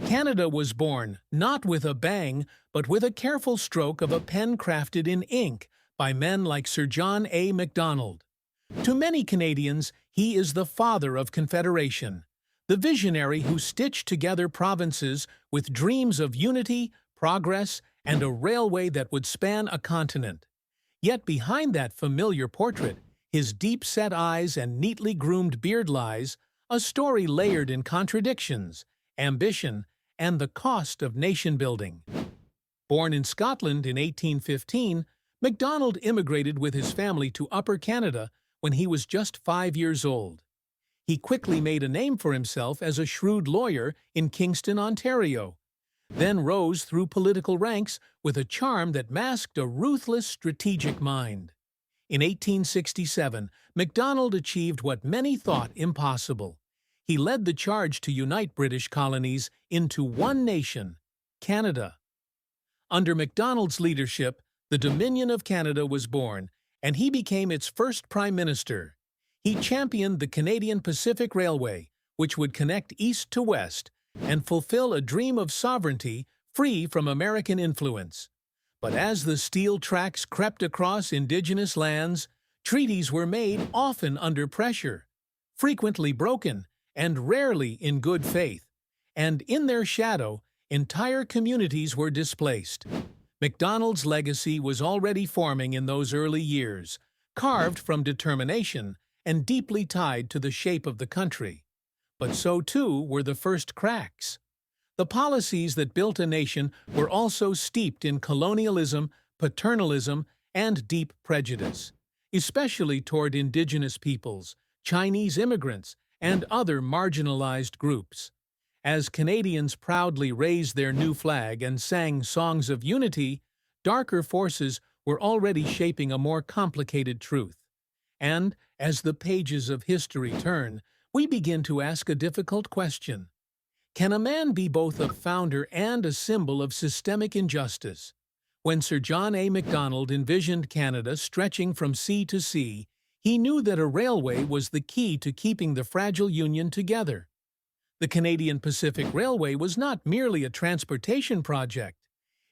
Canada was born, not with a bang, but with a careful stroke of a pen crafted in ink by men like Sir John A. Macdonald. To many Canadians, he is the father of Confederation, the visionary who stitched together provinces with dreams of unity, progress, and a railway that would span a continent. Yet behind that familiar portrait, his deep-set eyes and neatly groomed beard lies a story layered in contradictions, ambition, and the cost of nation-building. Born in Scotland in 1815, Macdonald immigrated with his family to Upper Canada when he was just 5 years old. He quickly made a name for himself as a shrewd lawyer in Kingston, Ontario, then rose through political ranks with a charm that masked a ruthless, strategic mind. In 1867, Macdonald achieved what many thought impossible. He led the charge to unite British colonies into one nation, Canada. Under Macdonald's leadership, the Dominion of Canada was born, and he became its first Prime Minister. He championed the Canadian Pacific Railway, which would connect east to west and fulfill a dream of sovereignty free from American influence. But as the steel tracks crept across Indigenous lands, treaties were made often under pressure, frequently broken, and rarely in good faith. And in their shadow, entire communities were displaced. Macdonald's legacy was already forming in those early years, carved from determination and deeply tied to the shape of the country. But so too were the first cracks. The policies that built a nation were also steeped in colonialism, paternalism, and deep prejudice, especially toward Indigenous peoples, Chinese immigrants, and other marginalized groups. As Canadians proudly raised their new flag and sang songs of unity, darker forces were already shaping a more complicated truth. And, as the pages of history turn, we begin to ask a difficult question. Can a man be both a founder and a symbol of systemic injustice? When Sir John A. Macdonald envisioned Canada stretching from sea to sea, he knew that a railway was the key to keeping the fragile union together. The Canadian Pacific Railway was not merely a transportation project.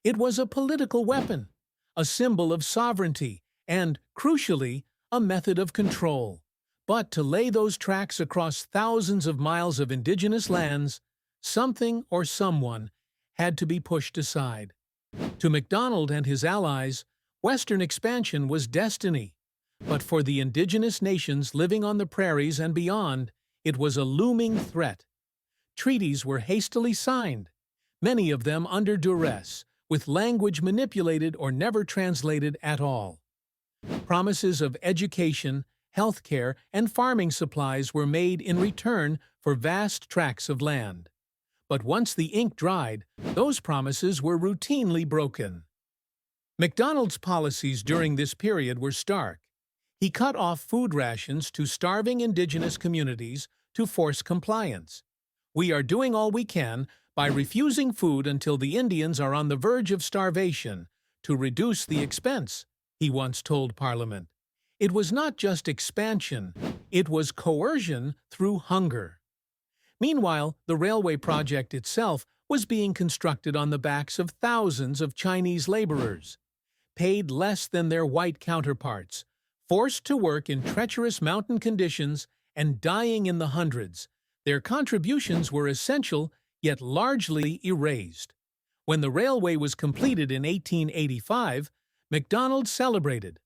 It was a political weapon, a symbol of sovereignty, and, crucially, a method of control. But to lay those tracks across thousands of miles of Indigenous lands, something or someone had to be pushed aside. To Macdonald and his allies, Western expansion was destiny. But for the Indigenous nations living on the prairies and beyond, it was a looming threat. Treaties were hastily signed, many of them under duress, with language manipulated or never translated at all. Promises of education, health care, and farming supplies were made in return for vast tracts of land. But once the ink dried, those promises were routinely broken. Macdonald's policies during this period were stark. He cut off food rations to starving Indigenous communities to force compliance. "We are doing all we can by refusing food until the Indians are on the verge of starvation to reduce the expense," he once told Parliament. It was not just expansion, it was coercion through hunger. Meanwhile, the railway project itself was being constructed on the backs of thousands of Chinese laborers, paid less than their white counterparts, forced to work in treacherous mountain conditions, and dying in the hundreds. Their contributions were essential, yet largely erased. When the railway was completed in 1885, Macdonald celebrated.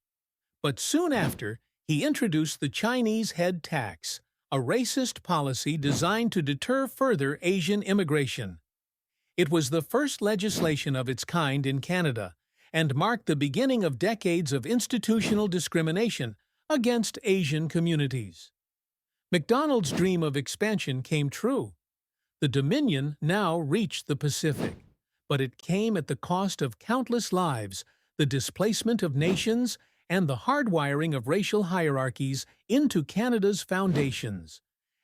But soon after, he introduced the Chinese head tax, a racist policy designed to deter further Asian immigration. It was the first legislation of its kind in Canada, and marked the beginning of decades of institutional discrimination against Asian communities. Macdonald's dream of expansion came true. The Dominion now reached the Pacific, but it came at the cost of countless lives, the displacement of nations, and the hardwiring of racial hierarchies into Canada's foundations.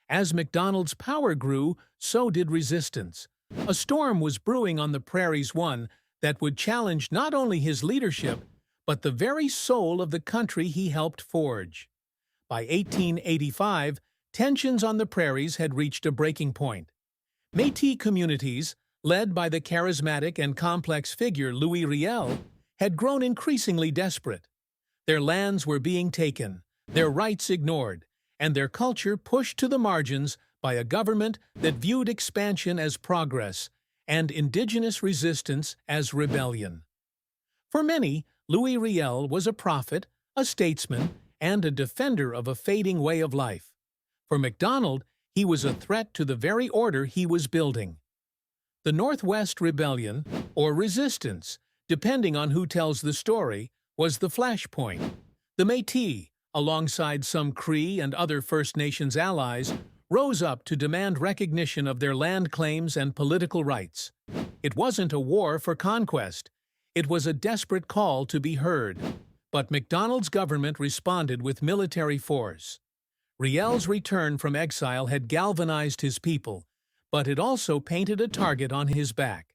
As Macdonald's power grew, so did resistance. A storm was brewing on the prairies, one that would challenge not only his leadership, but the very soul of the country he helped forge. By 1885, tensions on the prairies had reached a breaking point. Métis communities, led by the charismatic and complex figure Louis Riel, had grown increasingly desperate. Their lands were being taken, their rights ignored, and their culture pushed to the margins by a government that viewed expansion as progress and indigenous resistance as rebellion. For many, Louis Riel was a prophet, a statesman, and a defender of a fading way of life. For Macdonald, he was a threat to the very order he was building. The Northwest Rebellion, or resistance, depending on who tells the story, was the flashpoint. The Métis, alongside some Cree and other First Nations allies, rose up to demand recognition of their land claims and political rights. It wasn't a war for conquest. It was a desperate call to be heard. But Macdonald's government responded with military force. Riel's return from exile had galvanized his people, but it also painted a target on his back.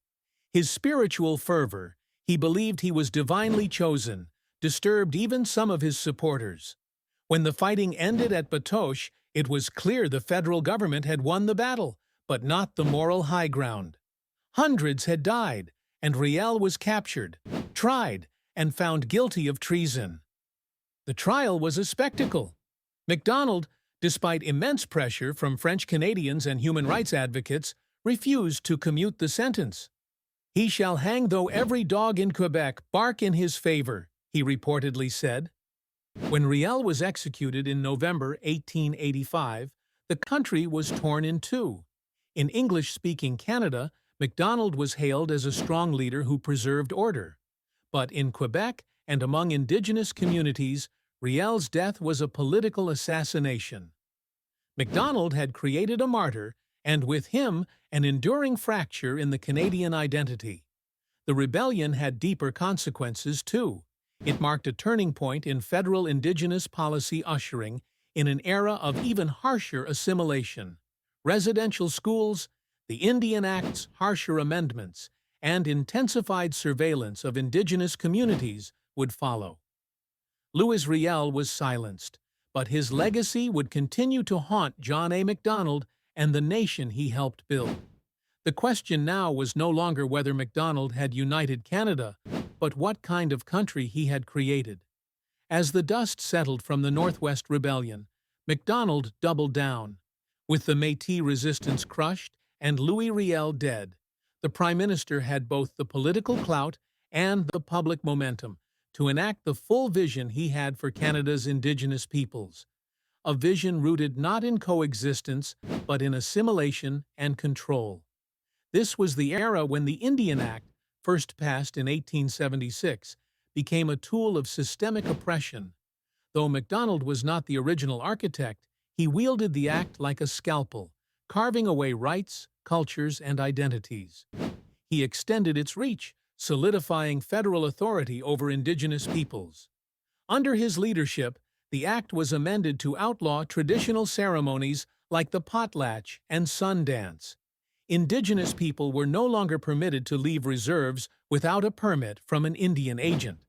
His spiritual fervor, he believed he was divinely chosen, disturbed even some of his supporters. When the fighting ended at Batoche, it was clear the federal government had won the battle, but not the moral high ground. Hundreds had died, and Riel was captured, tried, and found guilty of treason. The trial was a spectacle. Macdonald, despite immense pressure from French Canadians and human rights advocates, refused to commute the sentence. "He shall hang though every dog in Quebec bark in his favor," he reportedly said. When Riel was executed in November 1885, the country was torn in two. In English-speaking Canada, Macdonald was hailed as a strong leader who preserved order. But in Quebec and among Indigenous communities, Riel's death was a political assassination. Macdonald had created a martyr, and with him, an enduring fracture in the Canadian identity. The rebellion had deeper consequences, too. It marked a turning point in federal Indigenous policy ushering in an era of even harsher assimilation. Residential schools, the Indian Act's harsher amendments, and intensified surveillance of Indigenous communities would follow. Louis Riel was silenced, but his legacy would continue to haunt JohnAMacdonald and the nation he helped build. The question now was no longer whether Macdonald had united Canada, but what kind of country he had created. As the dust settled from the Northwest Rebellion, Macdonald doubled down. With the Métis resistance crushed and Louis Riel dead, the Prime Minister had both the political clout and the public momentum to enact the full vision he had for Canada's Indigenous peoples. A vision rooted not in coexistence, but in assimilation and control. This was the era when the Indian Act, first passed in 1876, became a tool of systemic oppression. Though Macdonald was not the original architect, he wielded the act like a scalpel, carving away rights, cultures, and identities. He extended its reach, solidifying federal authority over Indigenous peoples. Under his leadership, the act was amended to outlaw traditional ceremonies like the potlatch and sun dance. Indigenous people were no longer permitted to leave reserves without a permit from an Indian agent.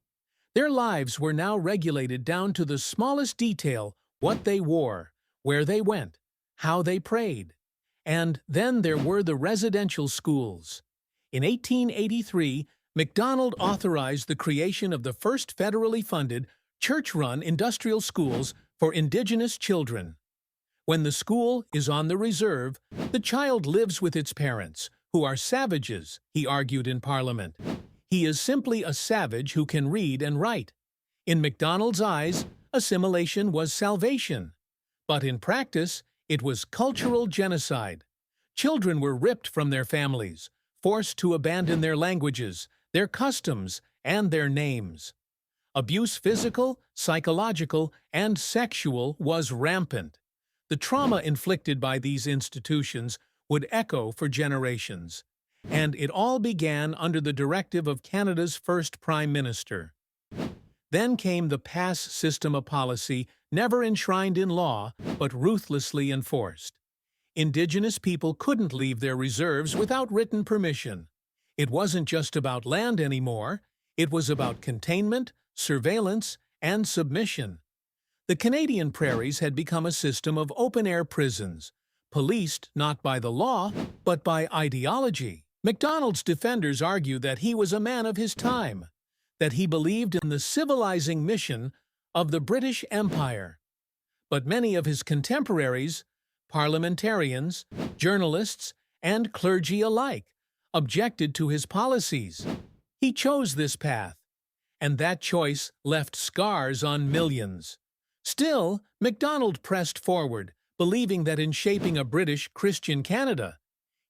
Their lives were now regulated down to the smallest detail: what they wore, where they went, how they prayed. And then there were the residential schools. In 1883, Macdonald authorized the creation of the first federally funded, church-run industrial schools for Indigenous children. When the school is on the reserve, the child lives with its parents, who are savages, he argued in Parliament. He is simply a savage who can read and write. In Macdonald's eyes, assimilation was salvation. But in practice, it was cultural genocide. Children were ripped from their families, forced to abandon their languages, their customs, and their names. Abuse, physical, psychological, and sexual, was rampant. The trauma inflicted by these institutions would echo for generations. And it all began under the directive of Canada's first Prime Minister. Then came the pass system, a policy never enshrined in law, but ruthlessly enforced. Indigenous people couldn't leave their reserves without written permission. It wasn't just about land anymore. It was about containment, surveillance, and submission. The Canadian prairies had become a system of open-air prisons, policed not by the law, but by ideology. MacDonald's defenders argue that he was a man of his time, that he believed in the civilizing mission of the British Empire. But many of his contemporaries, parliamentarians, journalists, and clergy alike, objected to his policies. He chose this path, and that choice left scars on millions. Still, MacDonald pressed forward, believing that in shaping a British Christian Canada,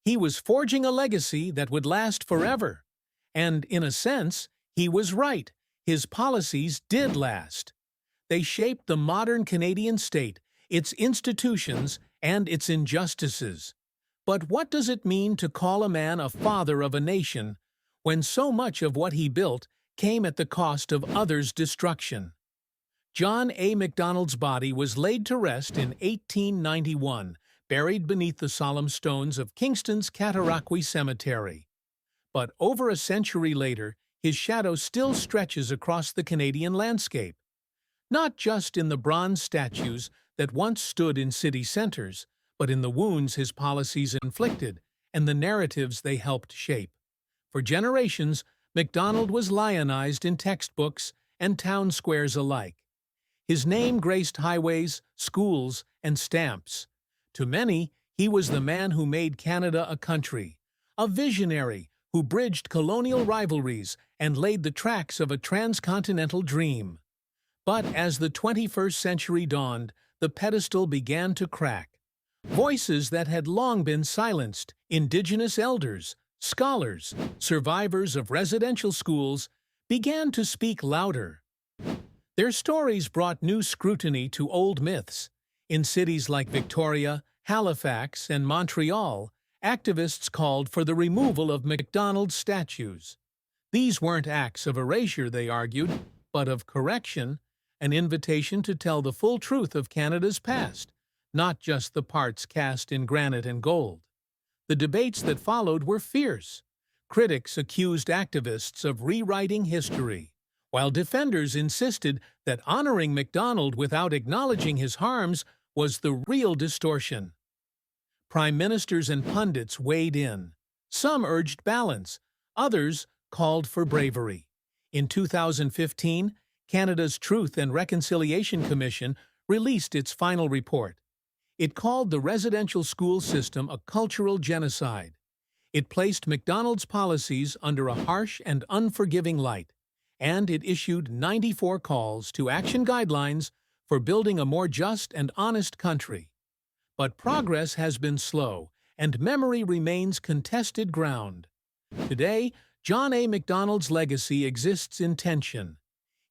he was forging a legacy that would last forever. And, in a sense, he was right. His policies did last. They shaped the modern Canadian state, its institutions, and its injustices. But what does it mean to call a man a father of a nation when so much of what he built came at the cost of others' destruction? JohnAMacdonald's body was laid to rest in 1891, buried beneath the solemn stones of Kingston's Cataraqui Cemetery. But over a century later, his shadow still stretches across the Canadian landscape. Not just in the bronze statues that once stood in city centers, but in the wounds his policies inflicted and the narratives they helped shape. For generations, MacDonald was lionized in textbooks and town squares alike. His name graced highways, schools, and stamps. To many, he was the man who made Canada a country, a visionary who bridged colonial rivalries and laid the tracks of a transcontinental dream. But as the 21st century dawned, the pedestal began to crack. Voices that had long been silenced, Indigenous elders, scholars, survivors of residential schools, began to speak louder. Their stories brought new scrutiny to old myths. In cities like Victoria, Halifax, and Montreal, activists called for the removal of MacDonald's statues. These weren't acts of erasure, they argued, but of correction, an invitation to tell the full truth of Canada's past, not just the parts cast in granite and gold. The debates that followed were fierce. Critics accused activists of rewriting history, while defenders insisted that honoring MacDonald without acknowledging his harms was the real distortion. Prime ministers and pundits weighed in. Some urged balance, others called for bravery. In 2015, Canada's Truth and Reconciliation Commission released its final report. It called the residential school system a cultural genocide. It placed MacDonald's policies under a harsh and unforgiving light, and it issued 94 calls to action guidelines for building a more just and honest country. But progress has been slow, and memory remains contested ground. Today, JohnAMacdonald's legacy exists in tension.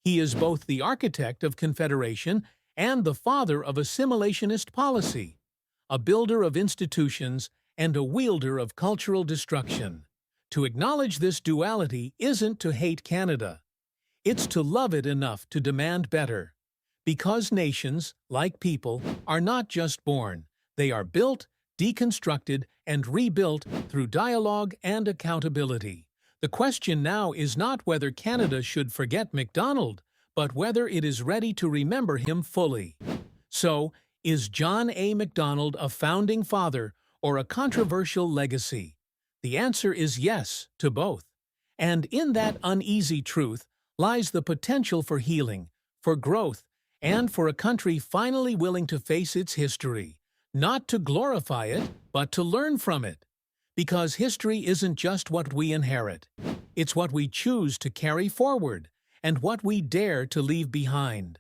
He is both the architect of Confederation and the father of assimilationist policy, a builder of institutions and a wielder of cultural destruction. To acknowledge this duality isn't to hate Canada. It's to love it enough to demand better. Because nations, like people, are not just born. They are built, deconstructed, and rebuilt through dialogue and accountability. The question now is not whether Canada should forget MacDonald, but whether it is ready to remember him fully. So, is JohnAMacdonald a founding father or a controversial legacy? The answer is yes to both. And in that uneasy truth lies the potential for healing, for growth, and for a country finally willing to face its history, not to glorify it, but to learn from it. Because history isn't just what we inherit. It's what we choose to carry forward, and what we dare to leave behind.